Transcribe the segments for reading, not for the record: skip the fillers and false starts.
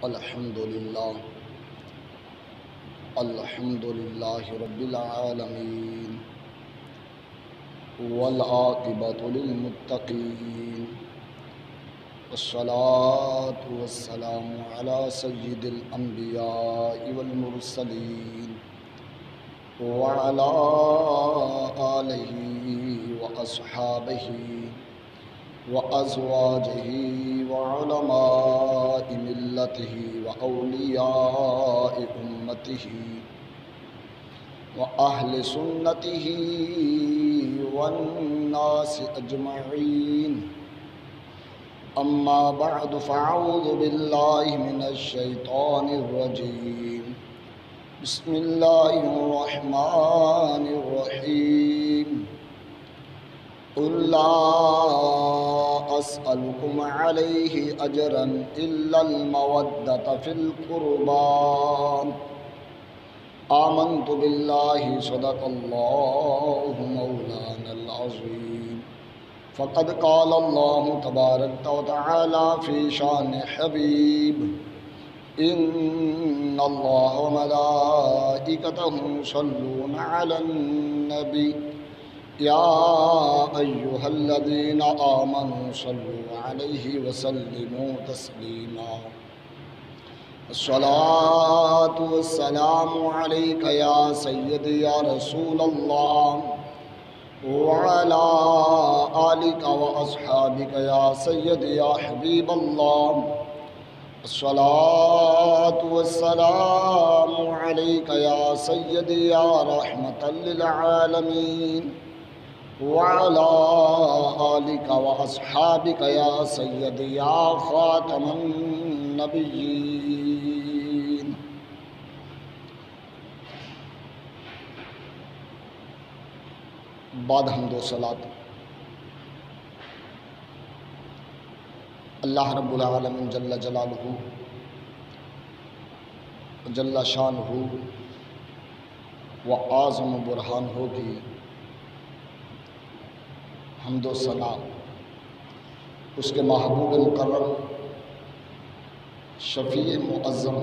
الحمد للہ رب العالمین والعاقبۃ للمتقین والصلاة والسلام علی سید الانبیاء والمرسلین وعلی آلہ واصحابہ وازواجہ وعلماء ملتہ واولیاء امتہ واہل سنتہ والناس اجمعین اما بعد فاعوذ باللہ من الشیطان الرجیم بسم اللہ الرحمن الرحیم قل لا أسألكم عليه أجرا إلا المودة في القربى آمنت بالله صدق الله مولانا العظيم فقد قال الله تبارك وتعالى في شان حبيب إن الله وملائكته يصلون على النبي يا أيها الذين آمنوا صلوا عليه وسلموا تسليما الصلاة والسلام عليك يا سيدي يا رسول الله وعلى آلك وأصحابك يا سيدي يا حبيب الله الصلاة والسلام عليك يا سيدي يا رحمة للعالمين وعلى آلك وأصحابك يا سيدي يا خاتم النبيين بعد حمد و صلاۃ اللہ رب العالمین جل جلالہ جل شانہ و اعظم برہان ہو کی حمد و ثنا اس کے محبوب مکرم شفیع معظم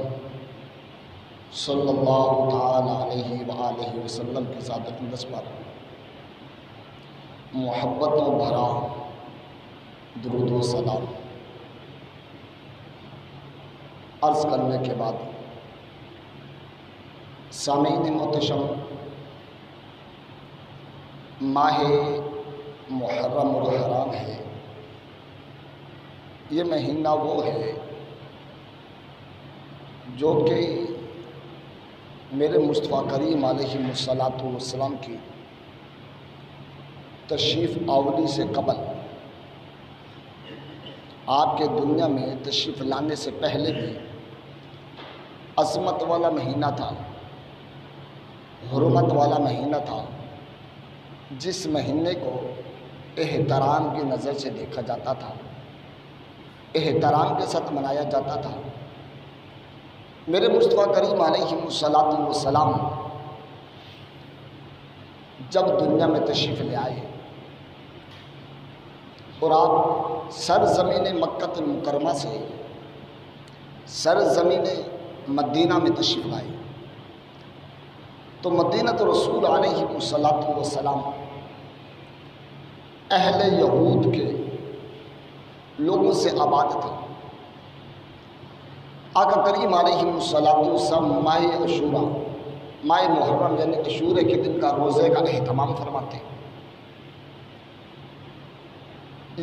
صلی اللہ تعالی علیہ وآلہ وسلم کی ذات اقدس پر محبت و بھرا درود و سلام عرض کرنے کے بعد سامعین محتشم، ماہ محرم الحرام ہے۔ یہ مہینہ وہ ہے جو کہ میرے مصطفیٰ کریم علیہ الصلاۃ والسلام کی تشریف آوری سے قبل، آپ کے دنیا میں تشریف لانے سے پہلے بھی عظمت والا مہینہ تھا، حرمت والا مہینہ تھا، جس مہینے کو احترام کی نظر سے دیکھا جاتا تھا، احترام کے ساتھ منایا جاتا تھا۔ میرے مصطفیٰ کریم علیہ الصلاۃ والسلام جب دنیا میں تشریف لے آئے اور آپ سرزمین مکہ المکرمہ سے سرزمین مدینہ میں تشریف لائے تو مدینہ رسول علیہ الصلاۃ والسلام اہل یہود کے لوگوں سے آباد تھا۔ آقا کریم علیہ الصلاۃ والسلام ماہ عاشوراء، ماہ محرم یعنی عاشورے کے دن کا روزے کا اہتمام فرماتے۔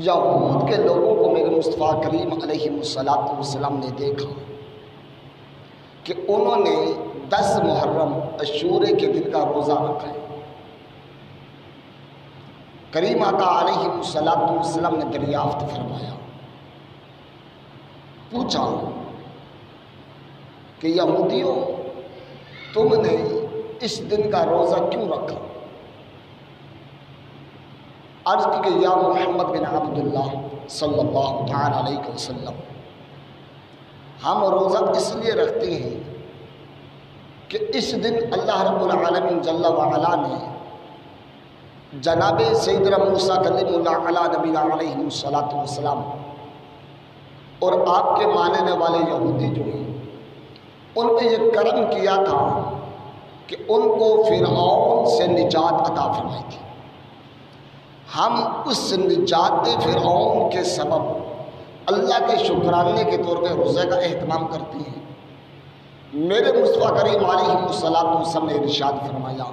یہود کے لوگوں کو میرے مصطفیٰ کریم علیہ الصلاۃ والسلام نے دیکھا کہ انہوں نے 10 محرم عاشورے کے دن کا روزہ رکھا ہے۔ کریم آقا علیہ الصلاۃ والسلام نے دریافت فرمایا، پوچھا کہ یہودیوں تم نے اس دن کا روزہ کیوں رکھا؟ عرض کی کہ یا محمد بن عبداللہ صلی اللہ تعالی علیہ وسلم، ہم روزہ اس لیے رکھتے ہیں کہ اس دن اللہ رب العالمین جل وعلا نے جناب سیدنا موسیٰ کلیم اللہ علیہ نبی علیہ الصلاۃ والسلام اور آپ کے ماننے والے یہودی جو ہیں ان پہ یہ کرم کیا تھا کہ ان کو فرعون سے نجات عطا فرمائی تھی۔ ہم اس نجات فرعون کے سبب اللہ کے شکرانے کے طور پہ روزے کا اہتمام کرتی ہیں۔ میرے مصطفیٰ کریم علیہ الصلوۃ والسلام نے ارشاد فرمایا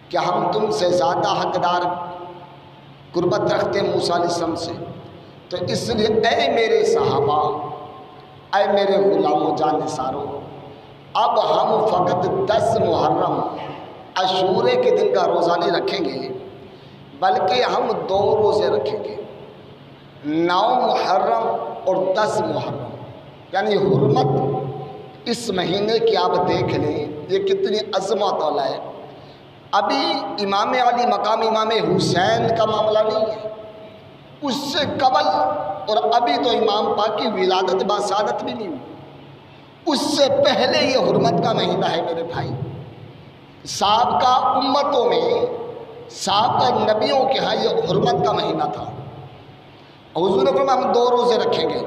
کہ ہم تم سے زیادہ حقدار قربت رکھتے ہیں موسیٰ علیہ السلام سے، تو اس لیے اے میرے صحابہ، اے میرے غلاموں جان نثارو، اب ہم فقط 10 محرم عاشورے کے دن کا روزہ نہیں رکھیں گے، بلکہ ہم 2 روزے رکھیں گے، 9 محرم اور 10 محرم۔ یعنی حرمت اس مہینے کی آپ دیکھ لیں یہ کتنی عظمت والا ہے۔ ابھی امام علی مقام امام حسین کا معاملہ نہیں ہے، اس سے قبل اور ابھی تو امام پاک کی ولادت باسعادت بھی نہیں ہوئی، اس سے پہلے یہ حرمت کا مہینہ ہے میرے بھائی۔ سابقہ امتوں میں، سابقہ نبیوں کے ہاں یہ حرمت کا مہینہ تھا۔ حضور نے فرمایا ہم 2 روزے رکھیں گے،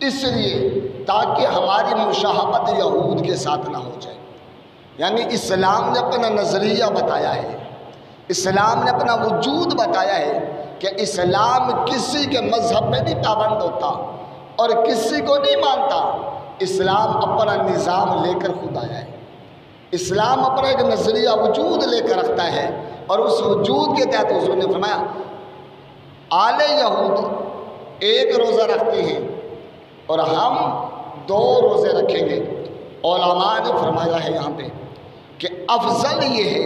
اس لیے تاکہ ہماری مشابہت یہود کے ساتھ نہ ہو جائے۔ یعنی اسلام نے اپنا نظریہ بتایا ہے، اسلام نے اپنا وجود بتایا ہے کہ اسلام کسی کے مذہب پہ نہیں پابند ہوتا اور کسی کو نہیں مانتا۔ اسلام اپنا نظام لے کر خود آیا ہے، اسلام اپنا ایک نظریہ وجود لے کر رکھتا ہے، اور اس وجود کے تحت حضور نے فرمایا آل یہود 1 روزہ رکھتے ہیں اور ہم 2 روزے رکھیں گے۔ علماء نے فرمایا ہے یہاں پہ کہ افضل یہ ہے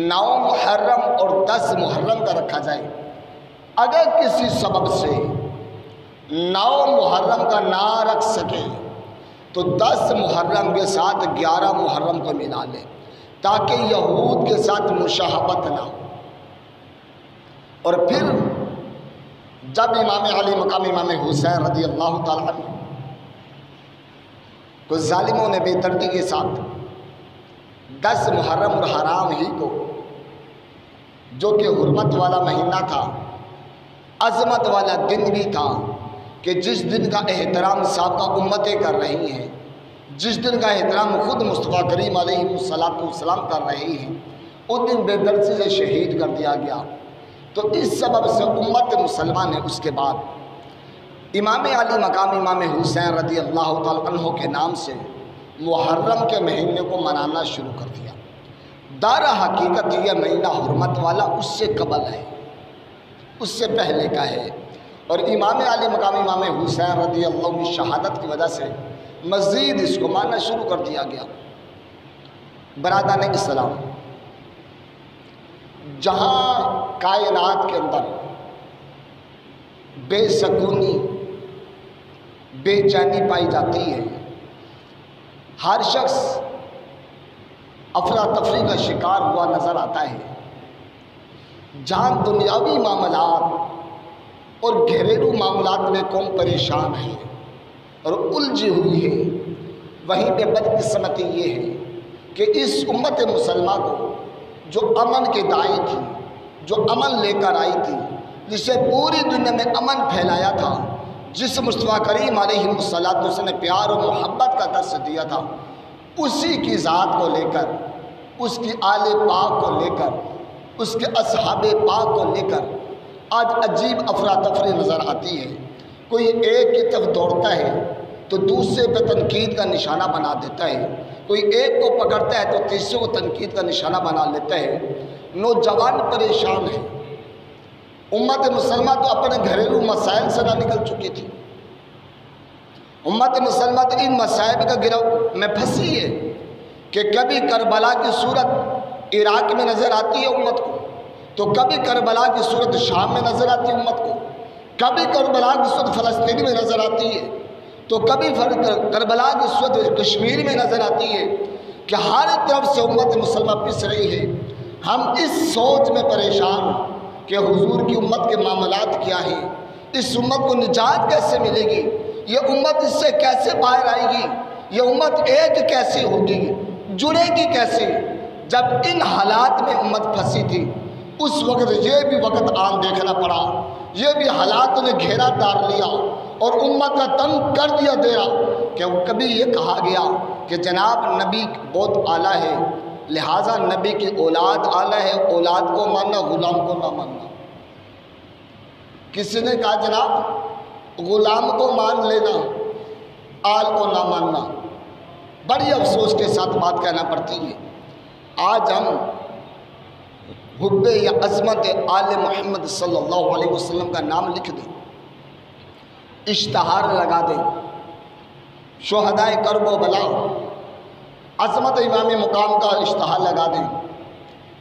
9 محرم اور 10 محرم کا رکھا جائے۔ اگر کسی سبب سے 9 محرم کا نہ رکھ سکے تو 10 محرم کے ساتھ 11 محرم کو ملا لے، تاکہ یہود کے ساتھ مشابہت نہ ہو۔ اور پھر جب امام علی مقام امام حسین رضی اللہ تعالیٰ عنہ کو ظالموں نے بے دردی کے ساتھ 10 محرم اور حرام ہی کو، جو کہ حرمت والا مہینہ تھا، عظمت والا دن بھی تھا، کہ جس دن کا احترام سابقہ امتیں کر رہی ہیں، جس دن کا احترام خود مصطفیٰ کریم علیہ الصلوۃ والسلام کر رہے ہیں، اس دن بے دردی سے شہید کر دیا گیا۔ تو اس سبب سے امت مسلمان نے اس کے بعد امام علی مقام امام حسین رضی اللہ تعالیٰ عنہ کے نام سے محرم کے مہینے کو منانا شروع کر دیا۔ دار حقیقت یہ مہینہ حرمت والا اس سے قبل ہے، اس سے پہلے کا ہے، اور امام علی مقام امام حسین رضی اللہ عنہ کی شہادت کی وجہ سے مزید اس کو ماننا شروع کر دیا گیا۔ برادران اسلام، جہاں کائنات کے اندر بے سکونی، بے چینی پائی جاتی ہے، ہر شخص افراتفری کا شکار ہوا نظر آتا ہے، جہاں دنیاوی معاملات اور گھریلو معاملات میں قوم پریشان ہے اور الجھی ہوئی ہے، وہیں پہ بدقسمتی یہ ہے کہ اس امت مسلمہ کو جو امن کے داعی تھی، جو امن لے کر آئی تھی، جسے پوری دنیا میں امن پھیلایا تھا، جس مصطفیٰ کریم علیہ الصلوۃ والسلام نے پیار و محبت کا درس دیا تھا، اسی کی ذات کو لے کر، اس کی آل پاک کو لے کر، اس کے اصحاب پاک کو لے کر آج عجیب افراتفری نظر آتی ہے۔ کوئی ایک کی طرف دوڑتا ہے تو دوسرے پہ تنقید کا نشانہ بنا دیتا ہے، کوئی ایک کو پکڑتا ہے تو تیسرے کو تنقید کا نشانہ بنا لیتا ہے۔ نوجوان پریشان ہے، امت مسلمہ تو اپنے گھریلو مسائل سے نہ نکل چکی تھی، امت مسلمہ تو ان مسائل کا گرو میں پھنسی ہے کہ کبھی کربلا کی صورت عراق میں نظر آتی ہے امت کو، تو کبھی کربلا کی صورت شام میں نظر آتی ہے امت کو، کبھی کربلا کی صورت فلسطین میں نظر آتی ہے، تو کبھی کربلا کی صورت کشمیر میں نظر آتی ہے، کہ ہر طرف سے امت مسلمہ پس رہی ہے۔ ہم اس سوچ میں پریشان کہ حضور کی امت کے معاملات کیا ہیں، اس امت کو نجات کیسے ملے گی، یہ امت اس سے کیسے باہر آئے گی، یہ امت ایک کیسے ہوگی، جڑے گی کیسے۔ جب ان حالات میں امت پھنسی تھی، اس وقت یہ بھی وقت آن دیکھنا پڑا، یہ بھی حالات نے گھیرا ڈال لیا، اور امت کا تنگ کر دیا تیرا کہ کبھی یہ کہا گیا کہ جناب نبی بہت اعلیٰ ہے، لہٰذا نبی کی اولاد اعلیٰ ہے، اولاد کو ماننا غلام کو نہ ماننا؟ کسی نے کہا جناب غلام کو مان لینا، آل کو نہ ماننا؟ بڑی افسوس کے ساتھ بات کہنا پڑتی ہے، آج ہم حب یا عظمت آل محمد صلی اللہ علیہ وسلم کا نام لکھ دیں، اشتہار لگا دیں، شہدائے کرب و بلا، عظمت امام مقام کا اشتہار لگا دیں،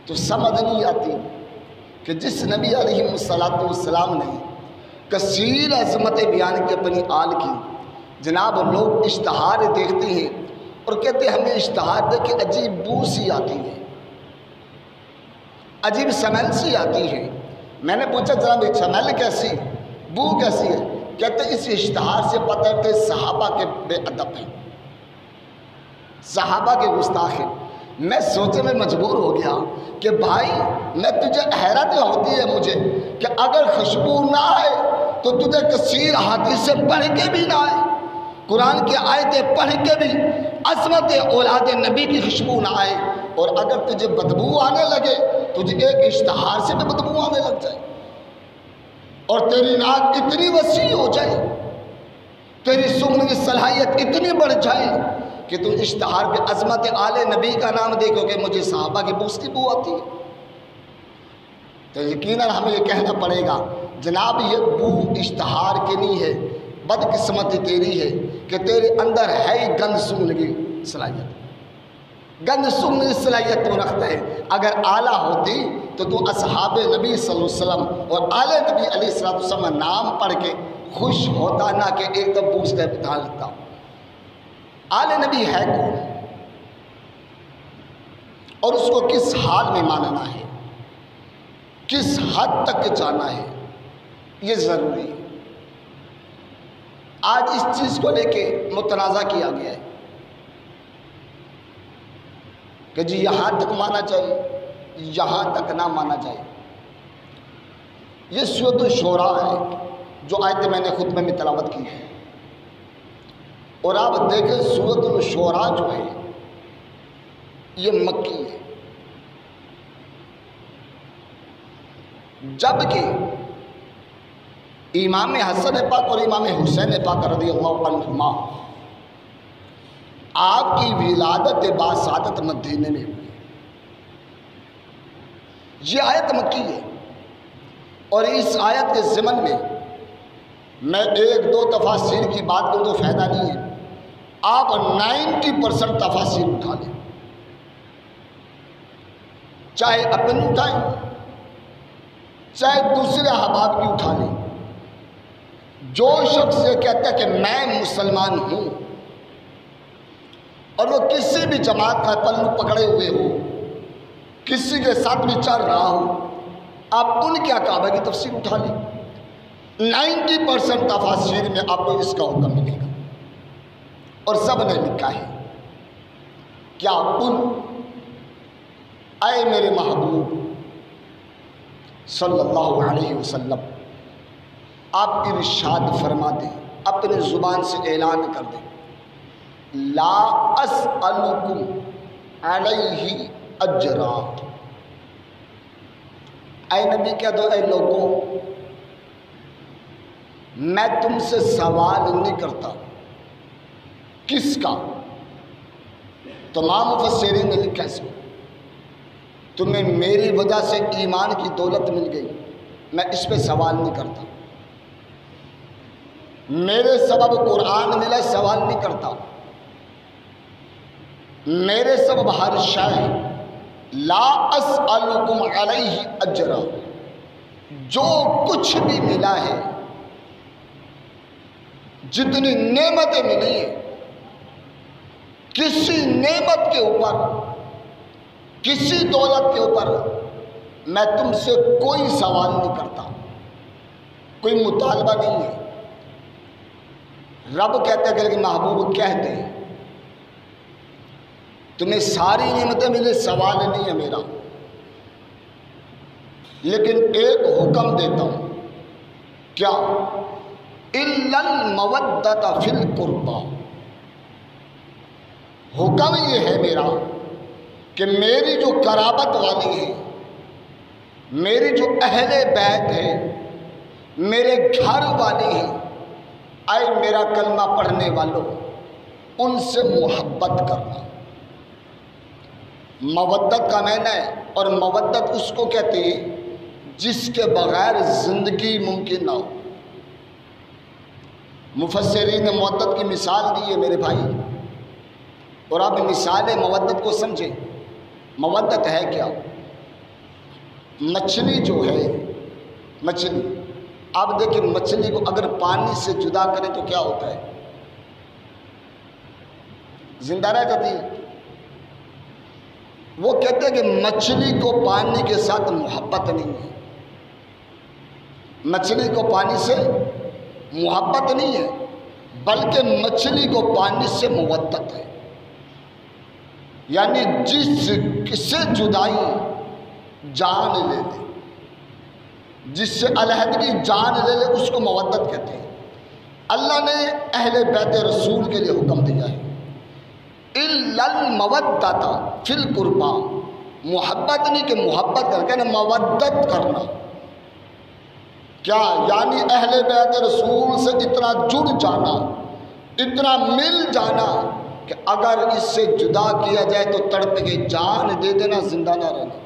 تو سمجھ نہیں آتی کہ جس نبی علیہ السلام نے کثیر عظمت بیان کی اپنی آل کی، جناب لوگ اشتہار دیکھتے ہیں اور کہتے ہیں ہمیں اشتہار دیکھ کے عجیب بو سی آتی ہے، عجیب سمیل سی آتی ہے۔ میں نے پوچھا جناب سمیل کیسی، بو کیسی ہے؟ کہتے ہیں اس اشتہار سے پتہ ہے صحابہ کے بے ادب ہیں، صحابہ کے گستاخ ہیں۔ میں سوچنے میں مجبور ہو گیا کہ بھائی میں تجھے حیرت ہوتی ہے مجھے کہ اگر خوشبو نہ آئے تو تجھے کثیر حدیثیں پڑھ کے بھی نہ آئے، قرآن کی آیتیں پڑھ کے بھی عظمت اولاد نبی کی خوشبو نہ آئے، اور اگر تجھے بدبو آنے لگے تجھے ایک اشتہار سے بھی بدبو آنے لگ جائے، اور تیری ناک اتنی وسیع ہو جائے، تیری سننے کی صلاحیت اتنی بڑھ جائے کہ تم اشتہار پہ عظمت آل نبی کا نام دیکھو کہ مجھے صحابہ کی بوس کی بو آتی ہے، تو یقیناً ہمیں یہ کہنا پڑے گا جناب یہ بو اشتہار کی نہیں ہے، بدقسمتی تیری ہے کہ تیرے اندر ہے ہی گند سونگنے کی صلاحیت، گند سونگنے کی صلاحیت تو رکھتا ہے۔ اگر اعلیٰ ہوتی تو تو اصحاب نبی صلی اللہ علیہ وسلم اور آل نبی علیہ السلام کا نام پڑھ کے خوش ہوتا، نہ کہ ایک دم بوجھ کے بتا لیتا۔ آل نبی ہے کون اور اس کو کس حال میں ماننا ہے، کس حد تک جانا ہے، یہ ضروری ہے۔ آج اس چیز کو لے کے متنازع کیا گیا ہے کہ جی یہاں تک مانا چاہیے، یہاں تک نہ مانا چاہیے۔ یہ سورۃ الشورى ہے جو آیت میں نے خطبے میں تلاوت کی ہے، اور آپ دیکھیں سورۃ الشورى جو ہے یہ مکی ہے، جبکہ امام حسن پاک اور امام حسین پاک رضی اللہ عنہما آپ کی ولادت باسعادت مدینے میں ہوئی۔ یہ آیت مکی ہے، اور اس آیت کے ضمن میں ایک دو تفاسیر کی بات کروں تو فائدہ نہیں ہے، آپ 90% تفاسیر اٹھا لیں، چاہے اپنی اٹھائیں چاہے دوسرے احباب کی اٹھا لیں۔ جو شخص یہ کہتا ہے کہ میں مسلمان ہوں اور وہ کسی بھی جماعت کا پلو پکڑے ہوئے ہو، کسی کے ساتھ بھی چل رہا ہو، آپ ان کے اقابہ کی تفسیر اٹھا لیں، 90% تفاسیر میں آپ کو اس کا حکم ملے گا، اور سب نے لکھا ہے کیا اے میرے محبوب صلی اللہ علیہ وسلم آپ ارشاد فرما دیں، اپنے زبان سے اعلان کر دیں، لا اسألکم علیہ اجرا۔ اے نبی کہہ دو اے لوگوں میں تم سے سوال نہیں کرتا، کس کا؟ تمام مفسرین نے لکھا اس کو، تمہیں میری وجہ سے ایمان کی دولت مل گئی، میں اس پہ سوال نہیں کرتا، میرے سبب قرآن ملا سوال نہیں کرتا، میرے سبب ہر شے، لا اسألکم علیہ اجرا، جو کچھ بھی ملا ہے، جتنی نعمتیں ملی ہیں، کسی نعمت کے اوپر، کسی دولت کے اوپر میں تم سے کوئی سوال نہیں کرتا، کوئی مطالبہ نہیں ہے۔ رب کہتا ہے کہ محبوب کہہ دے تمہیں ساری نعمتیں ملے، سوال نہیں ہے میرا، لیکن ایک حکم دیتا ہوں، کیا الا المودۃ فی القربى، حکم یہ ہے میرا کہ میری جو قرابت والی ہیں، میری جو اہل بیت ہیں، میرے گھر والے ہیں، اے میرا کلمہ پڑھنے والوں، ان سے محبت کرنا۔ مودت کا معنی ہے، اور مودت اس کو کہتے ہیں جس کے بغیر زندگی ممکن نہ ہو۔ مفسرین نے مودت کی مثال دی ہے میرے بھائی، اور آپ مثال مودت کو سمجھیں۔ مودت ہے کیا؟ مچھلی جو ہے، مچھلی، آپ دیکھیں مچھلی کو اگر پانی سے جدا کریں تو کیا ہوتا ہے؟ زندہ رہ جاتی ہے۔ وہ کہتے ہیں کہ مچھلی کو پانی کے ساتھ محبت نہیں ہے، مچھلی کو پانی سے محبت نہیں ہے، بلکہ مچھلی کو پانی سے مودت ہے۔ یعنی جس سے جدائی جان لے لے، جس سے علیحدگی جان لے لے، اس کو مودت کہتے ہیں۔ اللہ نے اہل بیت رسول کے لیے حکم دیا ہے، الا المودۃ فی القربى، محبت نہیں کہ محبت کر کے مودت کرنا۔ کیا یعنی اہل بیت رسول سے اتنا جڑ جانا، اتنا مل جانا کہ اگر اس سے جدا کیا جائے تو تڑپ کے جان دے دینا، زندہ نہ رہنا،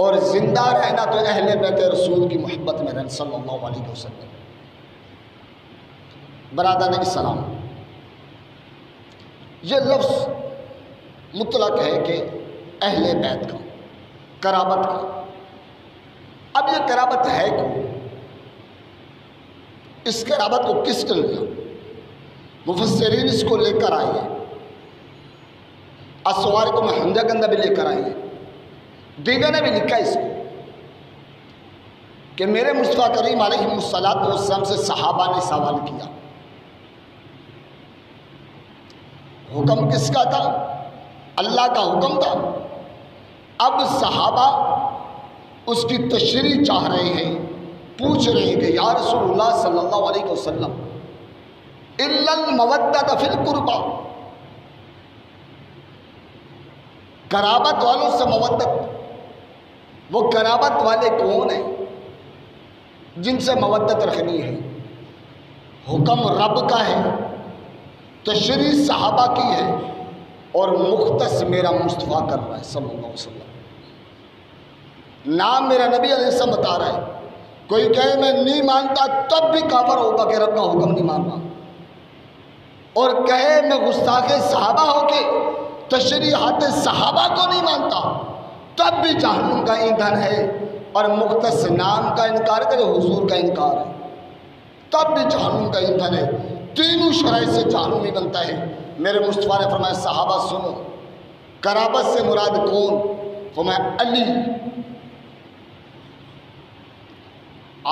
اور زندہ رہنا تو اہل بیت رسول کی محبت میں رہنا صلی اللہ علیہ وسلم۔ برادران اسلام، یہ لفظ مطلق ہے کہ اہل بیت کا، قرابت کا۔ اب یہ قرابت ہے کیوں؟ اس قرابت کو کس نے لیا؟ مفسرین اس کو لے کر آئے ہیں، الصواعق محمدیہ کے اندر بھی لے کر آئے ہیں، دیگر نے بھی لکھا اس کو کہ میرے مصطفیٰ کریم علیہ السلام سے صحابہ نے سوال کیا۔ حکم کس کا تھا؟ اللہ کا حکم تھا۔ اب صحابہ اس کی تشریح چاہ رہے ہیں، پوچھ رہے ہیں کہ یا رسول اللہ صلی اللہ علیہ وسلم، الا المودۃ فی القربى، قرابت والوں سے مودت، وہ قرابت والے کون ہیں جن سے مودت رکھنی ہے؟ حکم رب کا ہے، تشریح صحابہ کی ہے، اور مختص میرا مصطفیٰ کر رہا ہے صلی اللہ علیہ وسلم۔ نام میرا نبی علیہ السلام بتا رہا ہے۔ کوئی کہے میں نہیں مانتا تب بھی کافر ہوگا کہ رب کا حکم نہیں مان رہا، اور کہے میں گستاخ صحابہ ہو کے تشریحات صحابہ کو نہیں مانتا تب بھی جہنم کا ایندھن ہے، اور مختص نام کا انکار کرے حضور کا انکار ہے تب بھی جہنم کا ایندھن ہے۔ تینوں شرائط سے جہنمی بنتا ہے۔ میرے مصطفیٰ نے فرمایا صحابہ سنو، قرابت سے مراد کون؟ فرمایا علی۔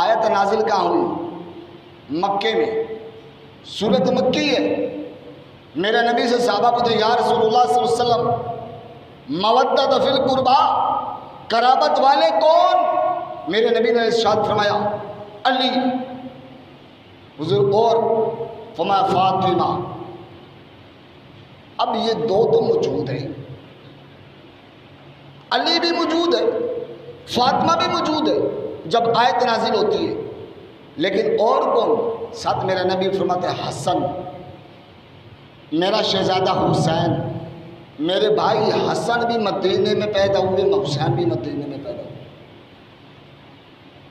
آیت نازل کہاں ہوئی؟ مکے میں، سورت مکی ہے۔ میرے نبی سے صحابہ کو یا رسول اللہ صلی اللہ علیہ وسلم مودت فی القربى، قرابت والے کون؟ میرے نبی نے ارشاد فرمایا علی۔ حضور اور فرمایا فاطمہ۔ اب یہ دو تو موجود ہیں، علی بھی موجود ہے، فاطمہ بھی موجود ہے جب آیت نازل ہوتی ہے، لیکن اور کون؟ ساتھ میرا نبی فرماتے ہیں حسن، میرا شہزادہ حسین، میرے بھائی حسن بھی مدینے میں پیدا ہوئے، حسین بھی مدینے میں پیدا ہوئے،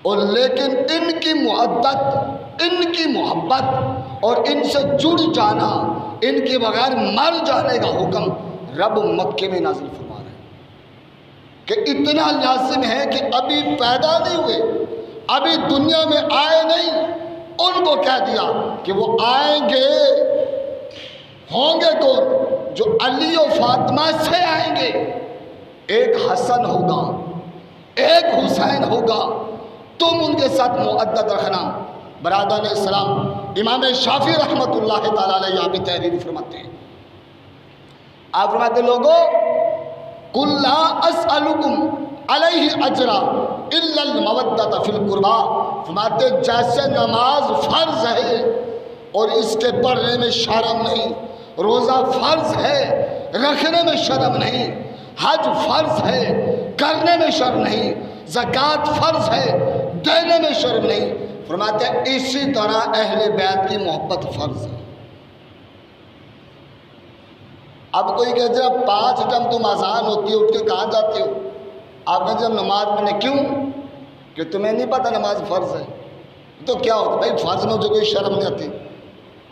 اور لیکن ان کی محبت، ان کی محبت اور ان سے جڑ جانا، ان کے بغیر مر جانے کا حکم رب مکے میں نازل فرما رہا ہے کہ اتنا لازم ہے کہ ابھی پیدا نہیں ہوئے، ابھی دنیا میں آئے نہیں، ان کو کہہ دیا کہ وہ آئیں گے، ہوں گے کون؟ جو علی و فاطمہ سے آئیں گے۔ ایک حسن ہوگا، ایک حسین ہوگا، تم ان کے ساتھ مودت رکھنا۔ برادران اسلام، امام شافعی رحمۃ اللہ تعالیٰ علیہ یہاں بھی تحریر فرماتے ہیں۔ آپ فرماتے لوگوں، قُلْ لَا أَسْأَلُكُمْ عَلَيْهِ أَجْرًا إِلَّا الْمَوَدَّةَ فِي الْقُرْبَى فرماتے جیسے نماز فرض ہے اور اس کے پڑھنے میں شرم نہیں، روزہ فرض ہے رکھنے میں شرم نہیں، حج فرض ہے کرنے میں شرم نہیں، زکوٰۃ فرض ہے دینے میں شرم نہیں، فرماتے ہیں اسی طرح اہل بیت کی محبت فرض ہے۔ اب کوئی کہتے ہیں 5 ٹائم تم اذان ہوتی ہے اٹھ کے کہاں جاتے ہو؟ آپ کہتے ہیں نماز پڑھنے، کیوں؟ کہ تمہیں نہیں پتہ نماز فرض ہے؟ تو کیا ہوتا ہے بھائی، فرض میں مجھے کوئی شرم نہیں آتی،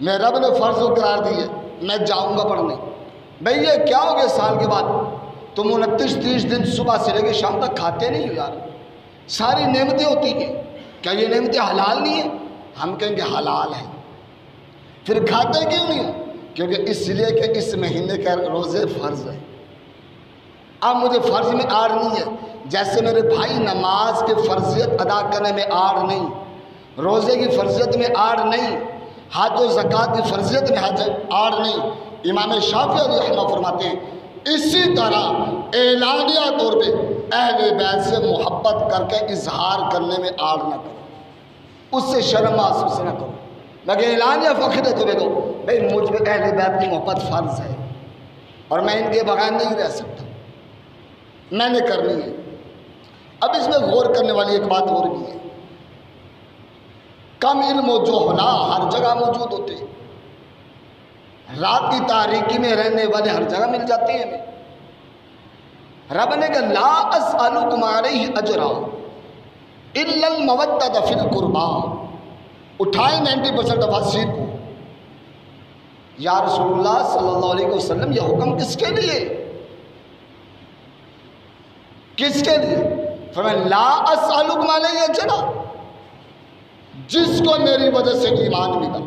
میں رب نے فرض کو قرار دی ہے، میں جاؤں گا پڑھنے۔ بھائی یہ کیا ہو گیا سال کے بعد تم 29-30 دن صبح سے لے کے شام تک کھاتے نہیں ہو یار، ساری نعمتیں ہوتی ہیں، کیا یہ نعمتیں حلال نہیں ہیں؟ ہم کہیں گے حلال ہیں، پھر کھاتے کیوں نہیں ہو؟ کیونکہ اس لیے کہ اس مہینے کا روزے فرض ہے۔ اب مجھے فرض میں آڑ نہیں ہے، جیسے میرے بھائی نماز کی فرضیت ادا کرنے میں آڑ نہیں، روزے کی فرضیت میں آڑ نہیں، حج و زکوٰۃ کی فرضیت میں آڑ نہیں، امام شافعی علیہ رحمہ فرماتے ہیں اسی طرح اعلانیہ طور پہ اہل بیت سے محبت کر کے اظہار کرنے میں آڑ نہ کرو، اس سے شرم محسوس نہ کرو، مگر اعلانیہ فخر تو دیکھو بھائی مجھ پہ اہل بیت کی محبت فرض ہے اور میں ان کے بغیر نہیں رہ سکتا، میں نے کرنی ہے۔ اب اس میں غور کرنے والی ایک بات اور بھی ہے، کم علم و جہلا ہر جگہ موجود ہوتے ہیں، رات کی تاریکی میں رہنے والے ہر جگہ مل جاتے ہیں ہمیں۔ رب نے کہا لا اسألکم علیہ اجرا الا المودۃ فی القربی، اٹھائیں 90% تفاسیر کو، یا رسول اللہ صلی اللہ علیہ وسلم یہ حکم کس کے لیے؟ کس کے لیے؟ فرمایا لا اسألکم علیہ اجرا، جس کو میری وجہ سے ایمان ملا،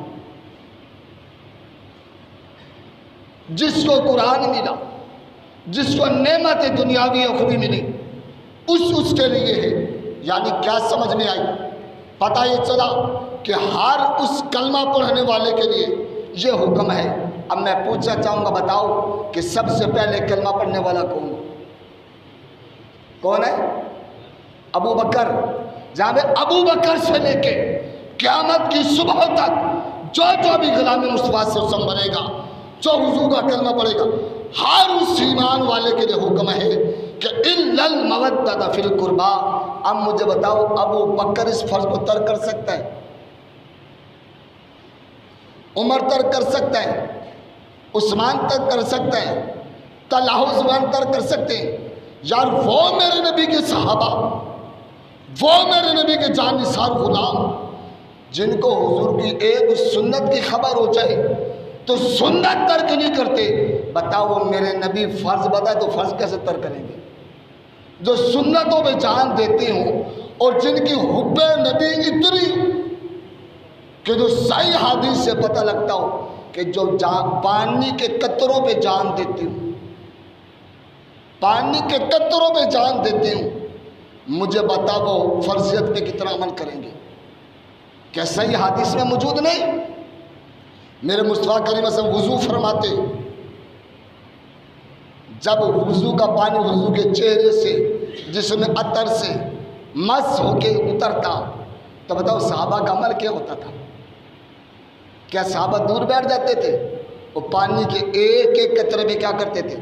جس کو قرآن ملا، جس کو نعمت دنیاوی اخروی ملی، اس کے لیے ہے۔ یعنی کیا سمجھ میں آئی؟ پتہ یہ چلا کہ ہر اس کلمہ پڑھنے والے کے لیے یہ حکم ہے۔ اب میں پوچھنا چاہوں گا، بتاؤ کہ سب سے پہلے کلمہ پڑھنے والا کون ہے؟ ابو بکر۔ جہاں پہ ابو بکر سے لے کے قیامت کی صبح تک جو بھی غلام مصطفیٰ صلی اللہ علیہ وسلم بنے گا، جو حضور کا کلمہ پڑھے گا، ہر اس ایمان والے کے لیے حکم ہے کہ الا المودۃ فی القربی۔ اب مجھے بتاؤ ابو بکر اس فرض کو ترک کر سکتا ہے؟ عمر ترک کر سکتا ہے؟ عثمان ترک کر سکتا ہے؟ طلحہ زبان ترک کر سکتے ہیں؟ یار وہ میرے نبی کے صحابہ، وہ میرے نبی کے جان نثار غلام، جن کو حضور کی ایک سنت کی خبر ہو جائے تو سنت ترک نہیں کرتے، بتاؤ وہ میرے نبی فرض بتائے تو فرض کیسے ترک کریں گے؟ جو سنتوں پہ جان دیتے ہوں اور جن کی حب نبی اتنی کہ جو صحیح حدیث سے پتہ لگتا ہو کہ جو پانی کے قطروں پہ جان دیتے ہوں، پانی کے قطروں پہ جان دیتے ہوں، مجھے بتاؤ فرضیت پہ کتنا عمل کریں گے؟ کیا صحیح حدیث میں موجود نہیں؟ میرے مصطفیٰ کریم صلی اللہ علیہ وسلم وضو فرماتے، جب وضو کا پانی وضو کے چہرے سے جسم عطر سے مس ہو کے اترتا تو بتاؤ صحابہ کا عمل کیا ہوتا تھا؟ کیا صحابہ دور بیٹھ جاتے تھے؟ وہ پانی کے ایک ایک قطرے میں کیا کرتے تھے؟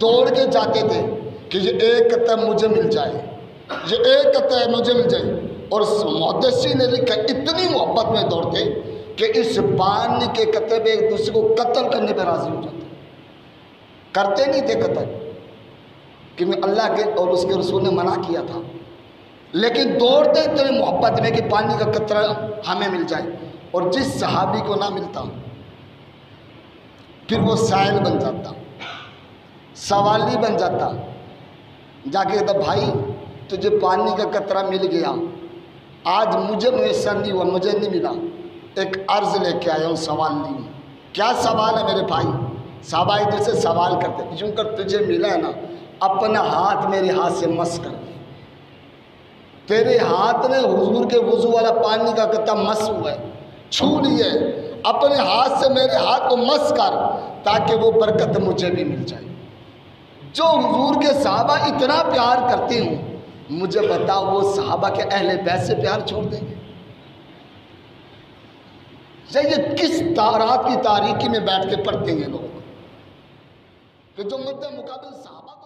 دوڑ کے جاتے تھے کہ یہ ایک قطرہ مجھے مل جائے، یہ ایک قطرہ مجھے مل جائے۔ اور محدثین نے لکھا اتنی محبت میں دوڑتے کہ اس پانی کے قطرے پہ ایک دوسرے کو قتل کرنے پہ راضی ہو جاتے، کرتے نہیں تھے قتل، کیونکہ اللہ کے اور اس کے رسول نے منع کیا تھا، لیکن دوڑتے اتنے محبت میں کہ پانی کا قطرہ ہمیں مل جائے۔ اور جس صحابی کو نہ ملتا پھر وہ سائل بن جاتا، سوالی بن جاتا، جا کے کہتا بھائی تجھے پانی کا قطرہ مل گیا، آج مجھے میسر نہیں ہوا، مجھے نہیں ملا، ایک عرض لے کے آیا ہوں، سوال لی ہوں۔ کیا سوال ہے میرے بھائی؟ صحابہ ادھر سے سوال کرتے، یوں کر تجھے ملا ہے نا، اپنا ہاتھ میرے ہاتھ سے مس کر، تیرے ہاتھ نے حضور کے وضو والا پانی کا قطرہ مس ہوا ہے، چھو لیے، اپنے ہاتھ سے میرے ہاتھ کو مس کر تاکہ وہ برکت مجھے بھی مل جائے۔ جو حضور کے صحابہ اتنا پیار کرتے ہوں، مجھے بتا وہ صحابہ کے اہل بیت سے پیار چھوڑ دیں گے؟ یہ کس رات کی تاریکی میں بیٹھ کے پڑھتے ہیں لوگ کہ جو مد مقابل صحابہ کو